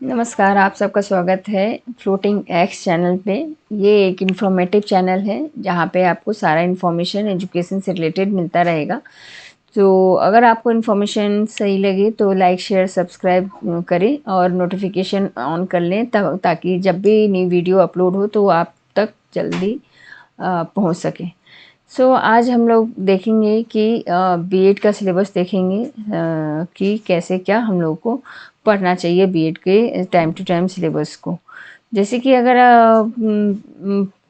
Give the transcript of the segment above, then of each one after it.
नमस्कार, आप सबका स्वागत है फ्लोटिंग एक्स चैनल पे। ये एक इन्फॉर्मेटिव चैनल है जहाँ पे आपको सारा इन्फॉर्मेशन एजुकेशन से रिलेटेड मिलता रहेगा। तो अगर आपको इन्फॉर्मेशन सही लगे तो लाइक शेयर सब्सक्राइब करें और नोटिफिकेशन ऑन कर लें ताकि जब भी नई वीडियो अपलोड हो तो आप तक जल्दी पहुँच सके। आज हम लोग देखेंगे कि बीएड का सिलेबस देखेंगे कि कैसे क्या हम लोग को पढ़ना चाहिए बीएड के टाइम टू टाइम सिलेबस को। जैसे कि अगर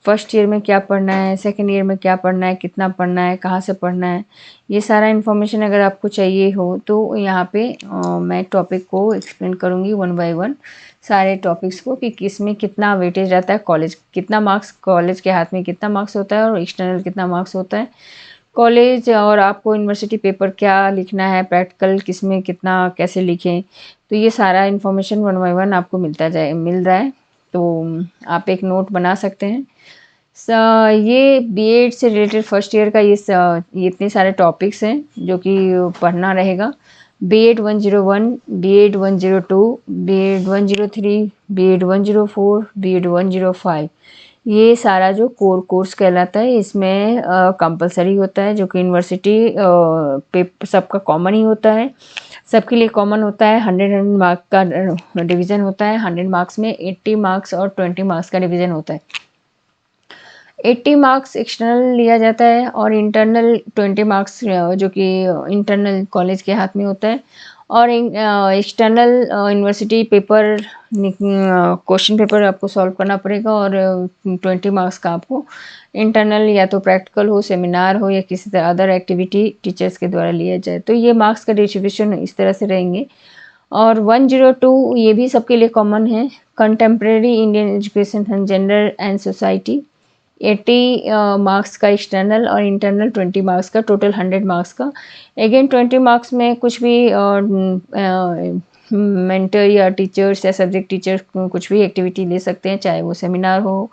फर्स्ट ईयर में क्या पढ़ना है, सेकंड ईयर में क्या पढ़ना है, कितना पढ़ना है, कहाँ से पढ़ना है, ये सारा इन्फॉर्मेशन अगर आपको चाहिए हो तो यहाँ पे मैं टॉपिक को एक्सप्लेन करूँगी वन बाय वन, सारे टॉपिक्स को कि किस में कितना वेटेज रहता है, कॉलेज कितना मार्क्स, कॉलेज के हाथ में कितना मार्क्स होता है और एक्सटर्नल कितना मार्क्स होता है, कॉलेज और आपको यूनिवर्सिटी पेपर क्या लिखना है, प्रैक्टिकल किस में कितना कैसे लिखें। तो ये सारा इन्फॉर्मेशन वन बाय वन आपको मिल रहा है। तो आप एक नोट बना सकते हैं। ये बीएड से रिलेटेड फर्स्ट ईयर का ये इतने सारे टॉपिक्स हैं जो कि पढ़ना रहेगा। BEd 101, BEd 102, BEd 103, BEd 104, BEd 105, ये सारा जो कोर्स कहलाता है इसमें कंपलसरी होता है, जो कि यूनिवर्सिटी पे सबका कॉमन ही होता है, सबके लिए कॉमन होता है। 100 मार्क का डिवीज़न होता है। 100 मार्क्स में 80 मार्क्स और 20 मार्क्स का डिवीज़न होता है। 80 मार्क्स एक्सटर्नल लिया जाता है और इंटरनल 20 मार्क्स जो कि इंटरनल कॉलेज के हाथ में होता है। और external university paper question paper आपको सॉल्व करना पड़ेगा और 20 मार्क्स का आपको इंटरनल या तो प्रैक्टिकल हो, सेमिनार हो या किसी तरह अदर एक्टिविटी टीचर्स के द्वारा लिया जाए। तो ये मार्क्स का डिस्ट्रीब्यूशन इस तरह से रहेंगे। और 102 ये भी सबके लिए कॉमन है, contemporary Indian education and gender and society. 80 marks का एक्सटर्नल और इंटरनल 20 मार्क्स का, टोटल 100 मार्क्स का। अगेन 20 मार्क्स में कुछ भी मेंटर या टीचर्स या सब्जेक्ट टीचर्स कुछ भी एक्टिविटी ले सकते हैं, चाहे वो सेमिनार हो,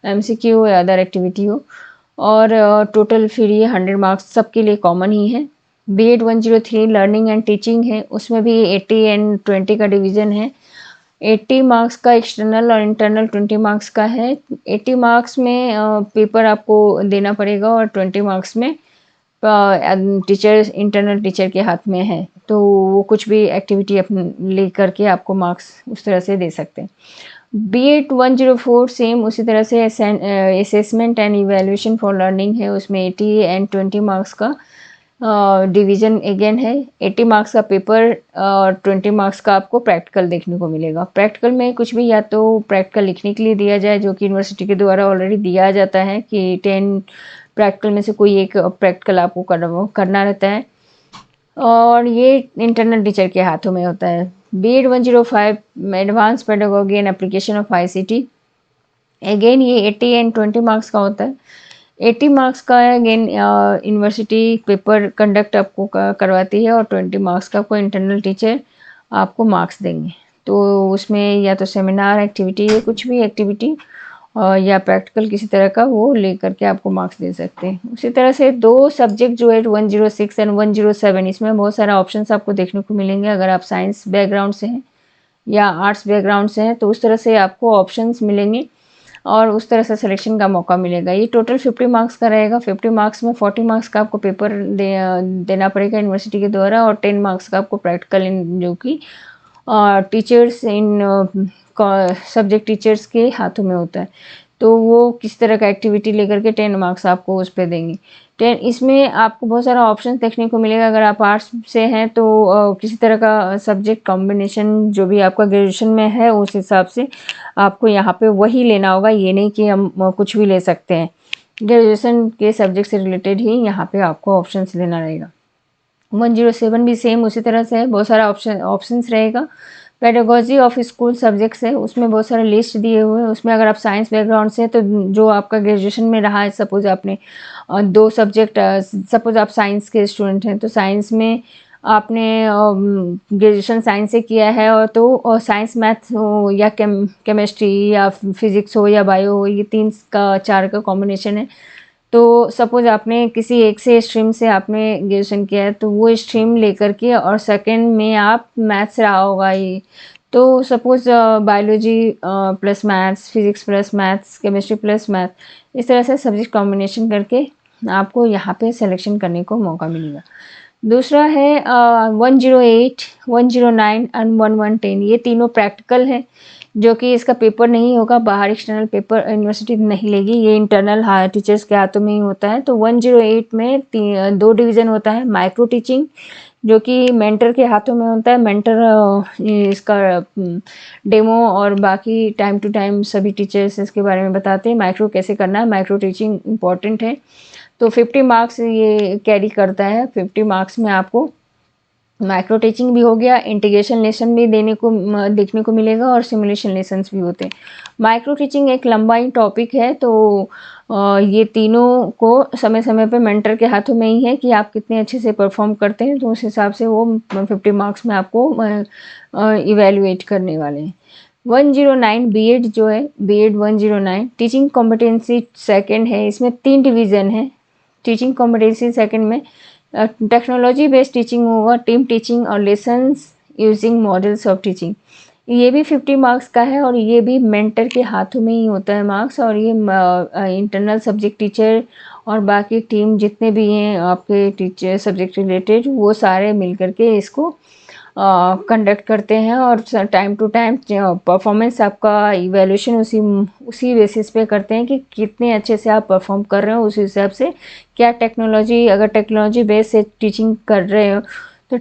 एमसीक्यू हो या अदर एक्टिविटी हो। और टोटल फिर ये 100 मार्क्स सबके लिए कॉमन ही है। बीएड 103 लर्निंग एंड टीचिंग है, उसमें भी 80 एंड 20 का डिवीज़न है। 80 मार्क्स का एक्सटर्नल और इंटरनल 20 मार्क्स का है। 80 मार्क्स में पेपर आपको देना पड़ेगा और 20 मार्क्स में टीचर इंटरनल टीचर के हाथ में है, तो वो कुछ भी एक्टिविटी अपने ले करके आपको मार्क्स उस तरह से दे सकते हैं। बीएड 104 सेम उसी तरह से assessment and evaluation for learning है, उसमें 80 एंड 20 मार्क्स का डिवीज़न अगेन है। 80 मार्क्स का पेपर और 20 मार्क्स का आपको प्रैक्टिकल देखने को मिलेगा। प्रैक्टिकल में कुछ भी या तो प्रैक्टिकल लिखने के लिए दिया जाए, जो कि यूनिवर्सिटी के द्वारा ऑलरेडी दिया जाता है कि 10 प्रैक्टिकल में से कोई एक प्रैक्टिकल आपको करना रहता है, और ये इंटरनल टीचर के हाथों में होता है। BEd 105 advance pedagogy and application of ICT, again ये 80 एंड 20 मार्क्स का होता है। 80 मार्क्स का अगेन यूनिवर्सिटी पेपर कंडक्ट आपको करवाती है और 20 मार्क्स का आपको इंटरनल टीचर आपको मार्क्स देंगे। तो उसमें या तो सेमिनार एक्टिविटी है, कुछ भी एक्टिविटी या प्रैक्टिकल किसी तरह का वो लेकर के आपको मार्क्स दे सकते हैं। उसी तरह से दो सब्जेक्ट जो है 106 एंड 107, इसमें बहुत सारा ऑप्शंस आपको देखने को मिलेंगे। अगर आप साइंस बैकग्राउंड से हैं या आर्ट्स बैकग्राउंड से हैं तो उस तरह से आपको ऑप्शंस मिलेंगे और उस तरह से सिलेक्शन का मौका मिलेगा। ये टोटल 50 मार्क्स का रहेगा। 50 मार्क्स में 40 मार्क्स का आपको पेपर देना पड़ेगा यूनिवर्सिटी के द्वारा और 10 मार्क्स का आपको प्रैक्टिकल इन जो कि टीचर्स इन सब्जेक्ट टीचर्स के हाथों में होता है। तो वो किस तरह का एक्टिविटी लेकर के 10 मार्क्स आपको उस पर देंगे। 10 इसमें आपको बहुत सारा ऑप्शन देखने को मिलेगा। अगर आप आर्ट्स से हैं तो किसी तरह का सब्जेक्ट कॉम्बिनेशन जो भी आपका ग्रेजुएशन में है उस हिसाब से आपको यहाँ पे वही लेना होगा। ये नहीं कि हम कुछ भी ले सकते हैं, ग्रेजुएशन के सब्जेक्ट से रिलेटेड ही यहाँ पे आपको ऑप्शंस लेना रहेगा। 107 भी सेम उसी तरह से है, बहुत सारा ऑप्शंस रहेगा। पेडागोजी ऑफ स्कूल सब्जेक्ट्स है, उसमें बहुत सारे लिस्ट दिए हुए हैं। उसमें अगर आप साइंस बैकग्राउंड से हैं तो जो आपका ग्रेजुएशन में रहा है, सपोज आपने दो सब्जेक्ट, सपोज आप साइंस के स्टूडेंट हैं तो साइंस में आपने ग्रेजुएशन साइंस से किया है और तो साइंस मैथ हो या केमिस्ट्री या फिजिक्स हो या बायो हो, ये 3 का 4 का कॉम्बिनेशन है। तो सपोज आपने किसी एक से स्ट्रीम से आपने ग्रेजुएशन किया है तो वो स्ट्रीम लेकर के और सेकंड में आप मैथ्स रहा होगा ये, तो suppose biology plus maths, physics plus maths, chemistry plus math, इस तरह से सब्जेक्ट कॉम्बिनेशन करके आपको यहाँ पे सिलेक्शन करने को मौका मिलेगा। दूसरा है 108, 109 एंड 1110, ये तीनों प्रैक्टिकल है, जो कि इसका पेपर नहीं होगा, बाहर एक्सटर्नल पेपर यूनिवर्सिटी नहीं लेगी, ये इंटरनल टीचर्स के हाथों में ही होता है। तो 108 में 2 डिवीज़न होता है, माइक्रो टीचिंग जो कि मेंटर के हाथों में होता है। मेंटर इसका डेमो और बाकी टाइम टू टाइम सभी टीचर्स इसके बारे में बताते हैं माइक्रो कैसे करना है। माइक्रो टीचिंग इम्पॉर्टेंट है, तो 50 मार्क्स ये कैरी करता है। 50 मार्क्स में आपको माइक्रो टीचिंग भी हो गया, इंटीग्रेशन लेसन भी देखने को मिलेगा और सिमुलेशन लेसन्स भी होते हैं। माइक्रो टीचिंग एक लंबा ही टॉपिक है, तो ये तीनों को समय समय पे मेंटर के हाथों में ही है कि आप कितने अच्छे से परफॉर्म करते हैं, तो उस हिसाब से वो 50 मार्क्स में आपको इवेल्युएट करने वाले हैं। 109 बीएड जो है, बीएड 109 टीचिंग कॉम्पिटेंसी सेकंड है, इसमें 3 डिवीज़न है। टीचिंग कॉम्पिटेंसी सेकंड में टेक्नोलॉजी बेस्ड टीचिंग होगा, टीम टीचिंग और lessons using models of teaching. ये भी 50 मार्क्स का है और ये भी मेंटर के हाथों में ही होता है मार्क्स, और ये इंटरनल सब्जेक्ट टीचर और बाकी टीम जितने भी हैं आपके टीचर सब्जेक्ट रिलेटेड, वो सारे मिल करके इसको कंडक्ट करते हैं और टाइम टू टाइम परफॉर्मेंस आपका इवैल्यूएशन उसी बेसिस पे करते हैं कि कितने अच्छे से आप परफॉर्म कर रहे हो। उस हिसाब से क्या टेक्नोलॉजी, अगर टेक्नोलॉजी बेस से टीचिंग कर रहे हो तो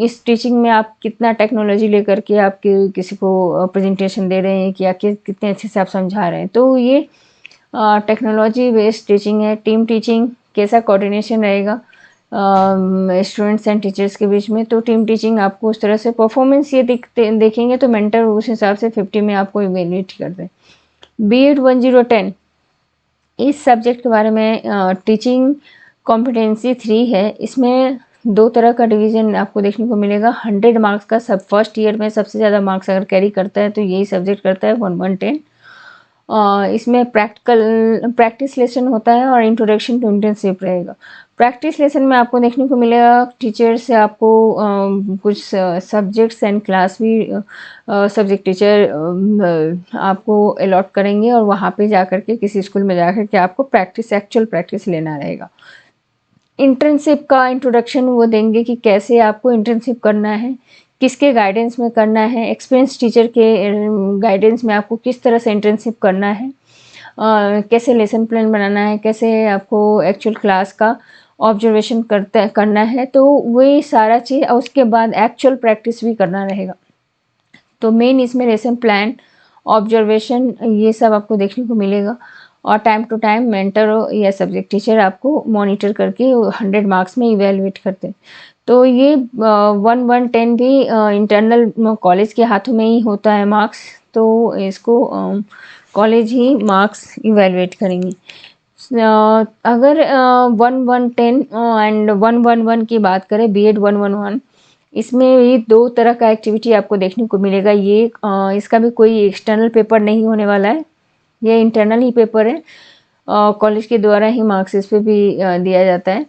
इस टीचिंग में आप कितना टेक्नोलॉजी लेकर के आप किसी को प्रेजेंटेशन दे रहे हैं, या कितने अच्छे से आप समझा रहे हैं। तो ये टेक्नोलॉजी बेस्ड टीचिंग है। टीम टीचिंग कैसा कोऑर्डिनेशन रहेगा स्टूडेंट्स एंड टीचर्स के बीच में, तो टीम टीचिंग आपको उस तरह से परफॉर्मेंस ये देखेंगे तो मेंटर उस हिसाब से 50 में आपको इवेल्युएट कर दें। बीएड 1010 इस सब्जेक्ट के बारे में टीचिंग कॉम्पिटेंसी 3 है। इसमें 2 तरह का डिवीज़न आपको देखने को मिलेगा। 100 मार्क्स का सब फर्स्ट ईयर में सबसे ज़्यादा मार्क्स अगर कैरी करता है तो यही सब्जेक्ट करता है 1110। इसमें प्रैक्टिस लेसन होता है और इंट्रोडक्शन टू इंटर्नशिप रहेगा। प्रैक्टिस लेसन में आपको देखने को मिलेगा टीचर से आपको कुछ सब्जेक्ट्स एंड क्लास भी सब्जेक्ट टीचर आपको अलॉट करेंगे और वहाँ पे जाकर के किसी स्कूल में जाकर के आपको एक्चुअल प्रैक्टिस लेना रहेगा। इंटर्नशिप का इंट्रोडक्शन वो देंगे कि कैसे आपको इंटर्नशिप करना है, किसके गाइडेंस में करना है, एक्सपीरियंस टीचर के गाइडेंस में आपको किस तरह से इंटर्नशिप करना है, कैसे लेसन प्लान बनाना है, कैसे आपको एक्चुअल क्लास का ऑब्जर्वेशन करना है। तो वही सारा चीज़, और उसके बाद एक्चुअल प्रैक्टिस भी करना रहेगा। तो मेन इसमें लेसन प्लान, ऑब्जर्वेशन, ये सब आपको देखने को मिलेगा और टाइम टू टाइम मेंटर या सब्जेक्ट टीचर आपको मॉनिटर करके 100 मार्क्स में इवेलुएट करते हैं। तो ये 110 भी इंटरनल कॉलेज के हाथों में ही होता है मार्क्स, तो इसको कॉलेज ही मार्क्स इवेलुएट करेंगे। अगर 1110 एंड 111 की बात करें, बीएड 111, इसमें ये 2 तरह का एक्टिविटी आपको देखने को मिलेगा। ये इसका भी कोई एक्सटर्नल पेपर नहीं होने वाला है, ये इंटरनल ही पेपर है, कॉलेज के द्वारा ही मार्क्स इस पे भी दिया जाता है।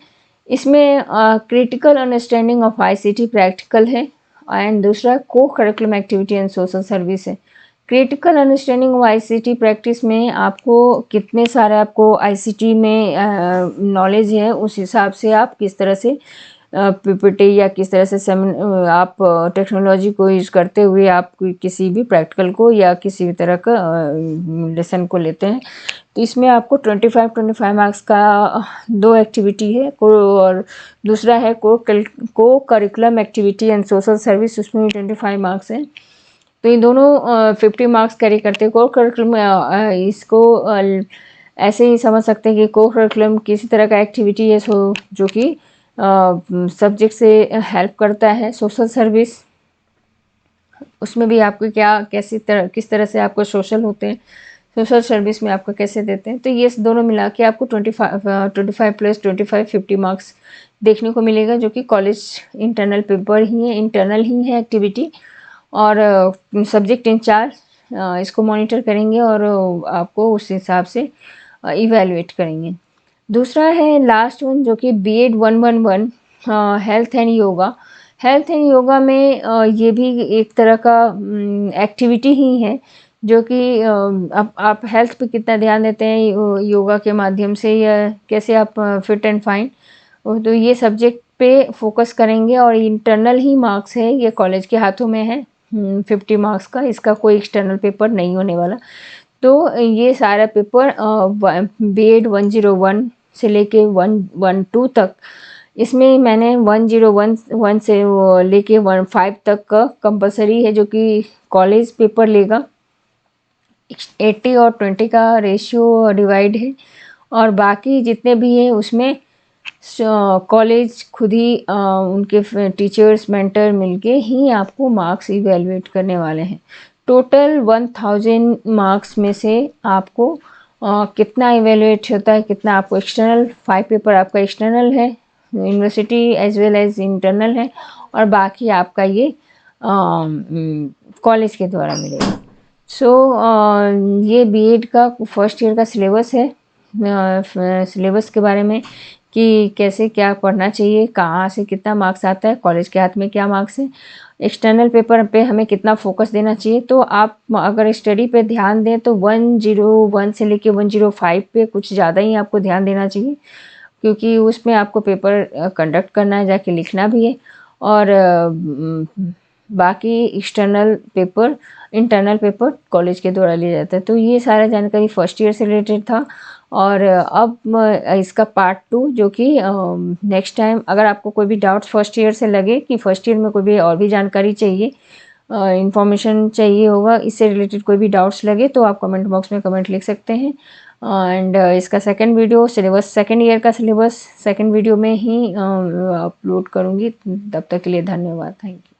इसमें critical understanding of ICT practical है एंड दूसरा co curriculum activity and social service है। Critical understanding of ICT practice में आपको कितने सारे आपको आईसीटी में नॉलेज है, उस हिसाब से आप किस तरह से पीपीटी या किस तरह से आप टेक्नोलॉजी को यूज़ करते हुए आप किसी भी प्रैक्टिकल को या किसी भी तरह का लेसन को लेते हैं। तो इसमें आपको 25 मार्क्स का 2 एक्टिविटी है, और दूसरा है को curriculum activity and social service, उसमें भी 25 मार्क्स हैं। तो ये दोनों 50 मार्क्स कैरी करते हैं। को करिकुलम इसको ऐसे ही समझ सकते हैं कि को करिकुलम किसी तरह का एक्टिविटी है जो कि सब्जेक्ट से हेल्प करता है। सोशल सर्विस, उसमें भी आपको किस तरह से आपको सोशल होते हैं, सोशल सर्विस में आपको कैसे देते हैं। तो ये दोनों मिला के आपको 25 प्लस 25 50 मार्क्स देखने को मिलेगा, जो कि कॉलेज इंटरनल पेपर ही है, इंटरनल ही है एक्टिविटी, और सब्जेक्ट इंचार्ज इसको मॉनिटर करेंगे और आपको उस हिसाब से इवेलुएट करेंगे। दूसरा है लास्ट वन, जो कि BEd 111 health and yoga. Health and yoga में ये भी एक तरह का एक्टिविटी ही है, जो कि अब आप हेल्थ पे कितना ध्यान देते हैं योगा के माध्यम से, या कैसे आप फिट एंड फाइन, तो ये सब्जेक्ट पे फोकस करेंगे। और इंटरनल ही मार्क्स है, ये कॉलेज के हाथों में है 50 मार्क्स का, इसका कोई एक्सटर्नल पेपर नहीं होने वाला। तो ये सारा पेपर BEd 101 से लेके 112 तक, इसमें मैंने 101 से लेके 15 तक का कंपलसरी है, जो कि कॉलेज पेपर लेगा। 80 और 20 का रेशियो डिवाइड है, और बाकी जितने भी हैं उसमें कॉलेज खुद ही उनके टीचर्स मेंटर मिलके ही आपको मार्क्स इवेलुएट करने वाले हैं। टोटल 1000 मार्क्स में से आपको कितना इवेलुएट होता है, कितना आपको एक्सटर्नल, 5 पेपर आपका एक्सटर्नल है, university as well as internal है, और बाकी आपका ये कॉलेज के द्वारा मिलेगा। सो ये बीएड का फर्स्ट ईयर का सिलेबस है। सिलेबस के बारे में कि कैसे क्या पढ़ना चाहिए, कहाँ से कितना मार्क्स आता है, कॉलेज के हाथ में क्या मार्क्स है, एक्सटर्नल पेपर पे हमें कितना फोकस देना चाहिए। तो आप अगर स्टडी पे ध्यान दें तो 101 से लेके 105 पे कुछ ज़्यादा ही आपको ध्यान देना चाहिए, क्योंकि उसमें आपको पेपर कंडक्ट करना है, जाके लिखना भी है। और बाकी external paper, internal paper college के द्वारा लिया जाता है। तो ये सारा जानकारी फर्स्ट ईयर से रिलेटेड था। और अब इसका पार्ट 2, जो कि नेक्स्ट टाइम अगर आपको कोई भी डाउट्स फर्स्ट ईयर से लगे कि फर्स्ट ईयर में कोई भी और भी जानकारी चाहिए, इंफॉर्मेशन चाहिए होगा, इससे रिलेटेड कोई भी डाउट्स लगे, तो आप कमेंट बॉक्स में कमेंट लिख सकते हैं। एंड इसका second video syllabus, second year का सिलेबस सेकंड वीडियो में ही अपलोड करूँगी। तब तक के लिए धन्यवाद, थैंक यू।